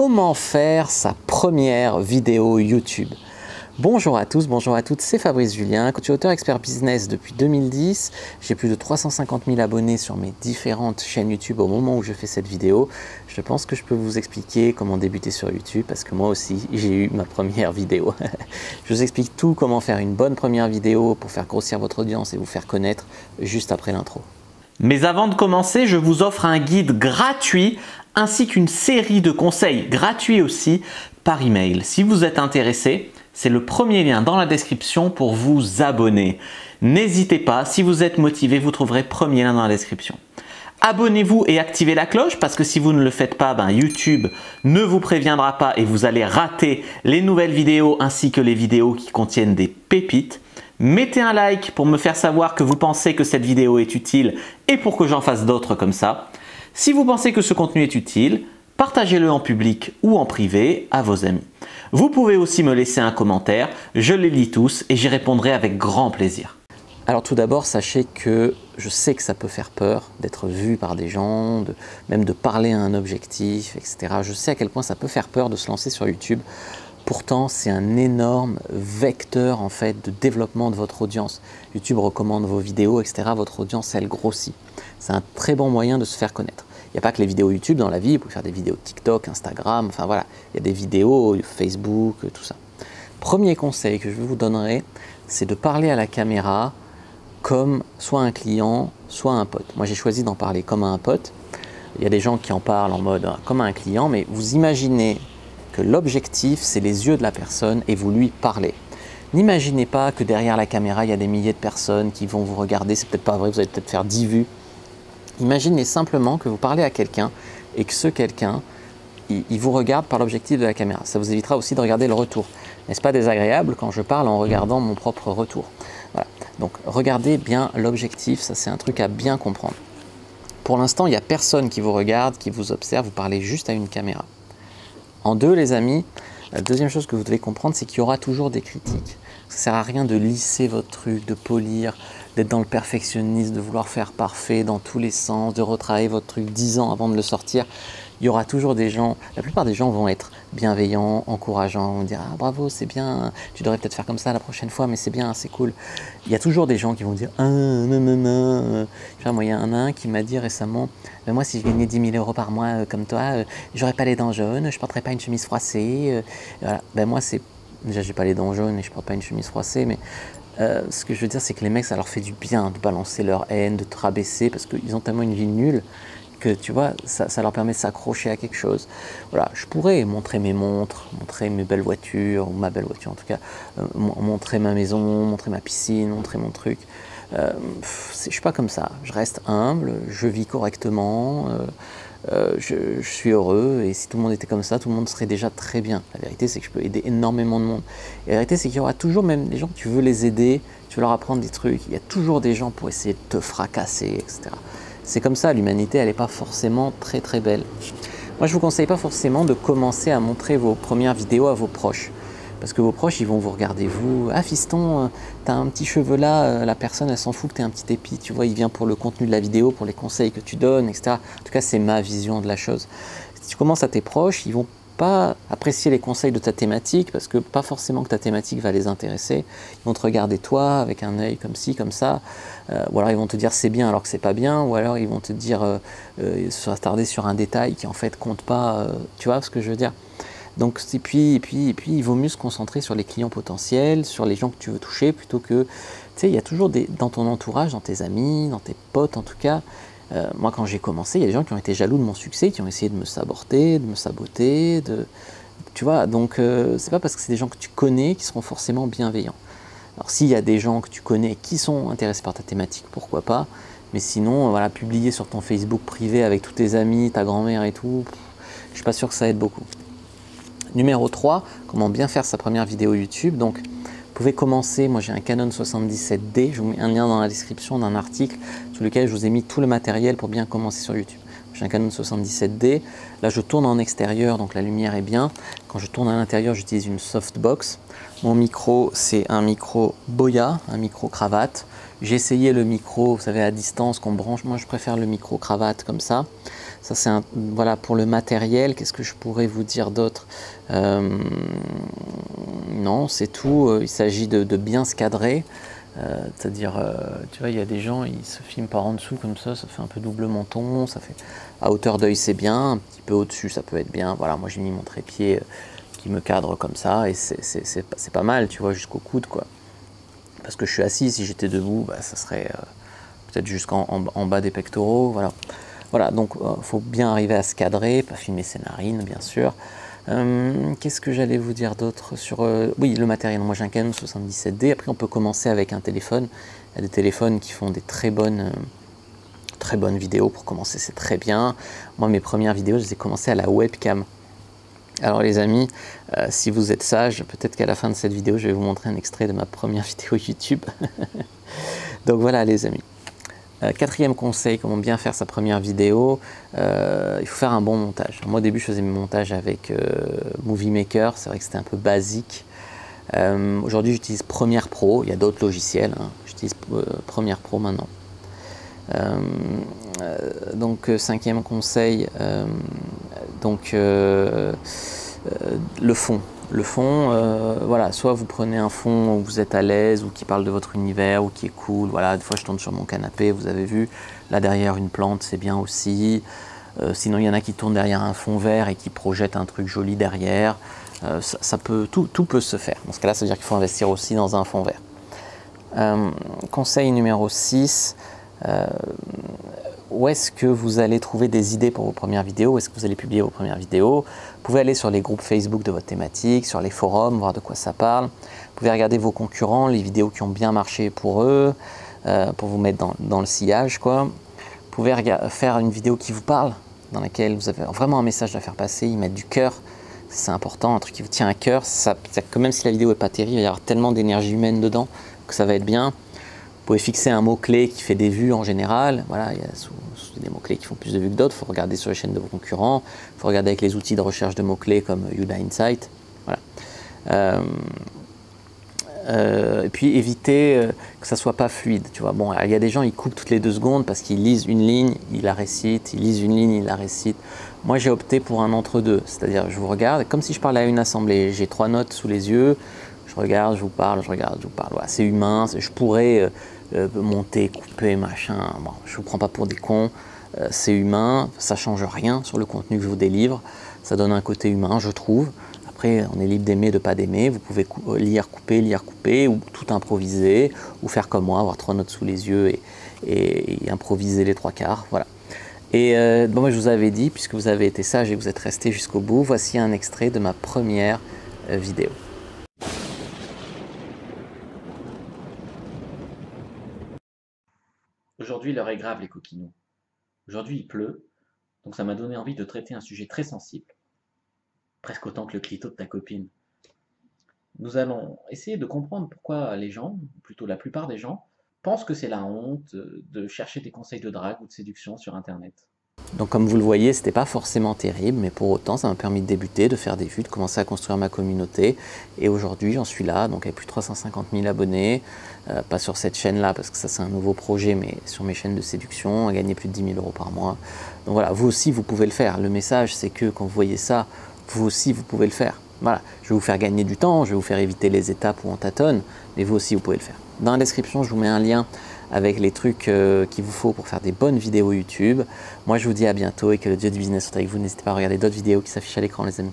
Comment faire sa première vidéo YouTube? Bonjour à tous, bonjour à toutes, c'est Fabrice Julien, coach et auteur expert business depuis 2010. J'ai plus de 350 000 abonnés sur mes différentes chaînes YouTube au moment où je fais cette vidéo. Je pense que je peux vous expliquer comment débuter sur YouTube parce que moi aussi j'ai eu ma première vidéo. Je vous explique tout, comment faire une bonne première vidéo pour faire grossir votre audience et vous faire connaître juste après l'intro. Mais avant de commencer, je vous offre un guide gratuit ainsi qu'une série de conseils gratuits aussi par email. Si vous êtes intéressé, c'est le premier lien dans la description pour vous abonner. N'hésitez pas, si vous êtes motivé, vous trouverez le premier lien dans la description. Abonnez-vous et activez la cloche parce que si vous ne le faites pas, YouTube ne vous préviendra pas et vous allez rater les nouvelles vidéos ainsi que les vidéos qui contiennent des pépites. Mettez un like pour me faire savoir que vous pensez que cette vidéo est utile et pour que j'en fasse d'autres comme ça. Si vous pensez que ce contenu est utile, partagez-le en public ou en privé à vos amis. Vous pouvez aussi me laisser un commentaire, je les lis tous et j'y répondrai avec grand plaisir. Alors tout d'abord, sachez que je sais que ça peut faire peur d'être vu par des gens, même de parler à un objectif, etc. Je sais à quel point ça peut faire peur de se lancer sur YouTube. Pourtant, c'est un énorme vecteur en fait de développement de votre audience. YouTube recommande vos vidéos, etc. Votre audience, elle grossit. C'est un très bon moyen de se faire connaître. Il n'y a pas que les vidéos YouTube dans la vie, vous pouvez faire des vidéos TikTok, Instagram, enfin voilà. Il y a des vidéos Facebook, tout ça. Premier conseil que je vous donnerai, c'est de parler à la caméra comme soit un client, soit un pote. Moi, j'ai choisi d'en parler comme à un pote. Il y a des gens qui en parlent en mode comme à un client, mais vous imaginez que l'objectif, c'est les yeux de la personne et vous lui parlez. N'imaginez pas que derrière la caméra, il y a des milliers de personnes qui vont vous regarder. C'est peut-être pas vrai, vous allez peut-être faire 10 vues. Imaginez simplement que vous parlez à quelqu'un et que ce quelqu'un, il vous regarde par l'objectif de la caméra. Ça vous évitera aussi de regarder le retour. N'est-ce pas désagréable quand je parle en regardant mon propre retour? Voilà. Donc regardez bien l'objectif, ça c'est un truc à bien comprendre. Pour l'instant, il n'y a personne qui vous regarde, qui vous observe, vous parlez juste à une caméra. En deux, les amis, la deuxième chose que vous devez comprendre, c'est qu'il y aura toujours des critiques. Ça ne sert à rien de lisser votre truc, de polir, d'être dans le perfectionnisme, de vouloir faire parfait dans tous les sens, de retravailler votre truc 10 ans avant de le sortir. Il y aura toujours des gens, la plupart des gens vont être bienveillants, encourageants, vont dire « Ah bravo, c'est bien, tu devrais peut-être faire comme ça la prochaine fois, mais c'est bien, c'est cool ». Il y a toujours des gens qui vont dire « Ah, non ». Moi, il y a un qui m'a dit récemment « Moi, si je gagnais 10 000 € par mois comme toi, j'aurais pas les dents jaunes, je porterais pas une chemise froissée. » Voilà. Moi, c'est... Déjà, j'ai pas les dents jaunes et je porte pas une chemise froissée, mais ce que je veux dire, c'est que les mecs, ça leur fait du bien de balancer leur haine, de te rabaisser, parce qu'ils ont tellement une vie nulle que tu vois, ça leur permet de s'accrocher à quelque chose. Voilà, je pourrais montrer mes montres, montrer mes belles voitures, ou ma belle voiture en tout cas, montrer ma maison, montrer ma piscine, montrer mon truc. Je suis pas comme ça, je reste humble, je vis correctement, je suis heureux et si tout le monde était comme ça, tout le monde serait déjà très bien. La vérité, c'est que je peux aider énormément de monde. Et la vérité, c'est qu'il y aura toujours même des gens que tu veux les aider, tu veux leur apprendre des trucs, il y a toujours des gens pour essayer de te fracasser, etc. C'est comme ça, l'humanité, elle n'est pas forcément très très belle. Moi, je ne vous conseille pas forcément de commencer à montrer vos premières vidéos à vos proches. Parce que vos proches, ils vont vous regarder, vous. Ah fiston, t'as un petit cheveu là, la personne, elle s'en fout que t'aies un petit épi. Tu vois, il vient pour le contenu de la vidéo, pour les conseils que tu donnes, etc. En tout cas, c'est ma vision de la chose. Si tu commences à tes proches, ils vont pas apprécier les conseils de ta thématique parce que pas forcément que ta thématique va les intéresser. Ils vont te regarder toi avec un œil comme ci, comme ça, ou alors ils vont te dire c'est bien alors que c'est pas bien, ou alors ils vont te dire s'attarder sur un détail qui en fait compte pas. Tu vois ce que je veux dire? Donc et puis il vaut mieux se concentrer sur les clients potentiels, sur les gens que tu veux toucher plutôt que, tu sais, il y a toujours dans ton entourage, dans tes amis, dans tes potes en tout cas. Moi, quand j'ai commencé, il y a des gens qui ont été jaloux de mon succès, qui ont essayé de me saboter, de me saboter, tu vois, donc c'est pas parce que c'est des gens que tu connais qui seront forcément bienveillants. Alors s'il y a des gens que tu connais qui sont intéressés par ta thématique, pourquoi pas, mais sinon, voilà, publier sur ton Facebook privé avec tous tes amis, ta grand-mère et tout, je suis pas sûr que ça aide beaucoup. Numéro 3, comment bien faire sa première vidéo YouTube. Donc, vous pouvez commencer, moi j'ai un Canon 77D, je vous mets un lien dans la description d'un article sur lequel je vous ai mis tout le matériel pour bien commencer sur YouTube. J'ai un Canon 77D, là je tourne en extérieur, donc la lumière est bien. Quand je tourne à l'intérieur, j'utilise une softbox. Mon micro, c'est un micro Boya, un micro cravate. J'ai essayé le micro, vous savez, à distance qu'on branche. Moi, je préfère le micro cravate comme ça. Ça c'est voilà pour le matériel. Qu'est-ce que je pourrais vous dire d'autre? Non, c'est tout. Il s'agit de bien se cadrer. C'est-à-dire, tu vois, il y a des gens, ils se filment par en dessous comme ça fait un peu double menton, ça fait à hauteur d'œil c'est bien, un petit peu au-dessus ça peut être bien. Voilà, moi j'ai mis mon trépied qui me cadre comme ça et c'est pas mal, tu vois, jusqu'au coude quoi. Parce que je suis assis, si j'étais debout, bah, ça serait peut-être jusqu'en bas des pectoraux, voilà. Voilà, donc faut bien arriver à se cadrer, pas filmer ses narines bien sûr. Qu'est-ce que j'allais vous dire d'autre sur oui, le matériel? Moi j'ai un Canon 77D. Après on peut commencer avec un téléphone. Il y a des téléphones qui font des très bonnes vidéos. Pour commencer, c'est très bien. Moi mes premières vidéos, je les ai commencées à la webcam. Alors les amis, si vous êtes sages, peut-être qu'à la fin de cette vidéo je vais vous montrer un extrait de ma première vidéo YouTube. Donc voilà les amis. Quatrième conseil, comment bien faire sa première vidéo, il faut faire un bon montage. Moi au début je faisais mes montages avec Movie Maker, c'est vrai que c'était un peu basique. Aujourd'hui j'utilise Premiere Pro, il y a d'autres logiciels, hein. J'utilise Premiere Pro maintenant. Donc cinquième conseil, le fond. Le fond, voilà, soit vous prenez un fond où vous êtes à l'aise ou qui parle de votre univers ou qui est cool. Voilà, des fois je tourne sur mon canapé, vous avez vu, là derrière une plante, c'est bien aussi. Sinon il y en a qui tournent derrière un fond vert et qui projettent un truc joli derrière. Tout peut se faire. Dans ce cas-là, ça veut dire qu'il faut investir aussi dans un fond vert. Conseil numéro 6. Où est-ce que vous allez trouver des idées pour vos premières vidéos? Où est-ce que vous allez publier vos premières vidéos? Vous pouvez aller sur les groupes Facebook de votre thématique, sur les forums, voir de quoi ça parle. Vous pouvez regarder vos concurrents, les vidéos qui ont bien marché pour eux, pour vous mettre dans le sillage, quoi. Vous pouvez faire une vidéo qui vous parle, dans laquelle vous avez vraiment un message à faire passer, y mettre du cœur. C'est important, un truc qui vous tient à cœur. Que même si la vidéo n'est pas terrible, il va y avoir tellement d'énergie humaine dedans que ça va être bien. Vous pouvez fixer un mot-clé qui fait des vues en général. Voilà, il y a des mots-clés qui font plus de vues que d'autres. Il faut regarder sur les chaînes de vos concurrents. Il faut regarder avec les outils de recherche de mots-clés comme Yoda Insight. Voilà. Et puis éviter que ça soit pas fluide. Tu vois. Bon, il y a des gens, ils coupent toutes les 2 secondes parce qu'ils lisent une ligne, ils la récitent. Ils lisent une ligne, ils la récitent. Moi, j'ai opté pour un entre-deux. C'est-à-dire, je vous regarde comme si je parlais à une assemblée. J'ai 3 notes sous les yeux. Je regarde, je vous parle, je regarde, je vous parle. Voilà, c'est humain. Je pourrais monter, couper, machin. Bon, je ne vous prends pas pour des cons. C'est humain. Ça ne change rien sur le contenu que je vous délivre. Ça donne un côté humain, je trouve. Après, on est libre d'aimer, de ne pas d'aimer. Vous pouvez lire, couper, ou tout improviser, ou faire comme moi, avoir 3 notes sous les yeux et improviser les 3/4. Voilà. Et bon, moi, je vous avais dit, puisque vous avez été sage et que vous êtes resté jusqu'au bout, voici un extrait de ma première vidéo. Aujourd'hui, l'heure est grave, les coquinous. Aujourd'hui, il pleut, donc ça m'a donné envie de traiter un sujet très sensible. Presque autant que le clito de ta copine. Nous allons essayer de comprendre pourquoi les gens, ou plutôt la plupart des gens, pensent que c'est la honte de chercher des conseils de drague ou de séduction sur Internet. Donc comme vous le voyez, c'était pas forcément terrible, mais pour autant, ça m'a permis de débuter, de faire des vues, de commencer à construire ma communauté. Et aujourd'hui, j'en suis là, donc avec plus de 350 000 abonnés, pas sur cette chaîne-là, parce que ça c'est un nouveau projet, mais sur mes chaînes de séduction, à gagner plus de 10 000 € par mois. Donc voilà, vous aussi, vous pouvez le faire. Le message, c'est que quand vous voyez ça, vous aussi, vous pouvez le faire. Voilà, je vais vous faire gagner du temps, je vais vous faire éviter les étapes où on tâtonne, mais vous aussi, vous pouvez le faire. Dans la description, je vous mets un lien avec les trucs qu'il vous faut pour faire des bonnes vidéos YouTube. Moi, je vous dis à bientôt et que le Dieu du business soit avec vous. N'hésitez pas à regarder d'autres vidéos qui s'affichent à l'écran, les amis.